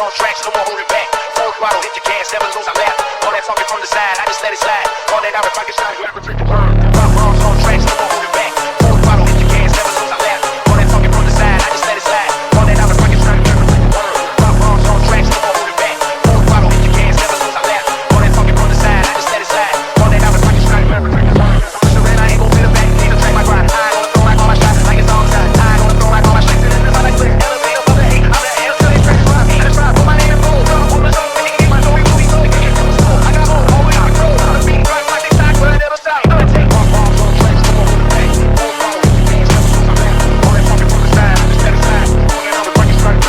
on tracks, no more holding back. Full throttle, hit your gas, never lose, I laugh. All that talking from the side, I just let it slide. All that out of pocket shine, grab a drink to burn. Rock bombs on tracks, no more holding back. Full throttle, hit your gas, never lose, I laugh. All that talking from the side, I just let it slide. All that out of pocket shine, grab a drink to burn. Rock bombs on tracks, no more holding back. Full throttle, hit your gas, never lose, I laugh. All that talking from the side, I just let it slide. All that out of pocket shine, grab a drink to burn. Surrender, I ain't gon' feel it back, need to track my grind. I ain't gonna throw like all my shots, like it's all time. I ain't gonna throw like all my shots, and then if I like to elevate above the hate, I'm the L till they press drive. I just try to put my name in bold. Hold the zone, make it get my story movie, so it can get to the school. I got home, always control. The beat rock like they stock, but I never stop. I take rock bombs on tracks, no more holding back. Full throttle, hit your gas, never lose, I laugh. All that talking from the side, I just let it slide. All that other fucking strike,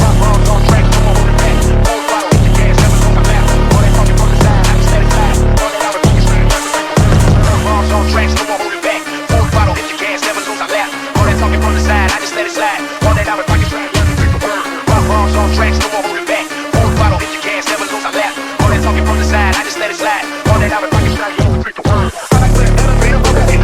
rock bombs on tracks, no more holding back. Full throttle, hit your gas, never lose, I laugh. All that talking from the side, I just let it slide. All that other fucking strike, rock bombs on tracks, no more holding back. Full throttle, hit your gas, never lose, I laugh. All that talking from the side, I just let it slide. All that other fucking strike, rock bombs on tracks, no more holding back. Full throttle, hit your gas, never lose, I laugh. All that talking from the side, I just let it slide. All that other fucking strike, I like to elevate above the hate.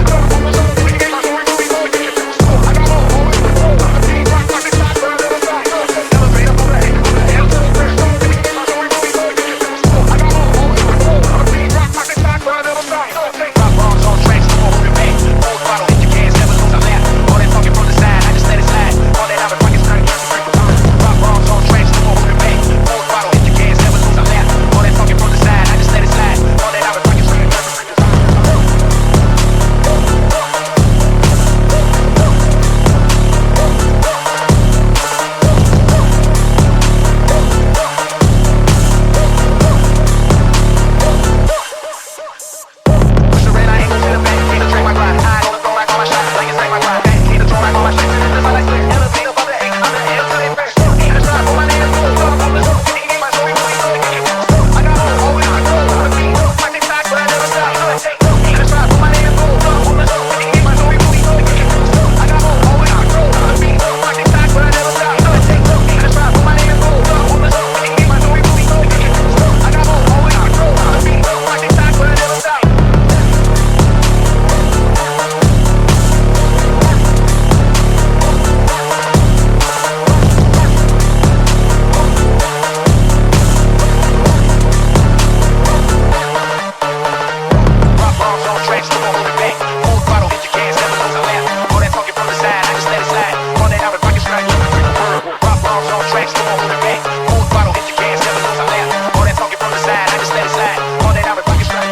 When you get my story movie, so it can get to the school. I got home, always control. The beat rock like they stock, but I never stop. Elevate above the hate. L to the first song, when you get my story movie, so it can get to the school. I got home, always control. The beat rock like they stock, but I never stop. Rock bombs on tracks, no more holding back. Full throttle, hit your gas, never lose, I laugh. All that talking from the side, I just let it slide. All that other fucking strike, rock bombs on tracks, no more holding back. Full throttle, hit your gas, never lose, I laugh. All that talking from the side, I just let it slide. All that other fucking strike,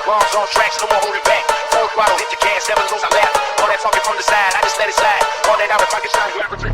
bombs on tracks, no more holding back. Full throttle, hit your gas, never lose, I laugh. All that talking from the side, I just let it slide. All that out of pocket shine, grab a drink.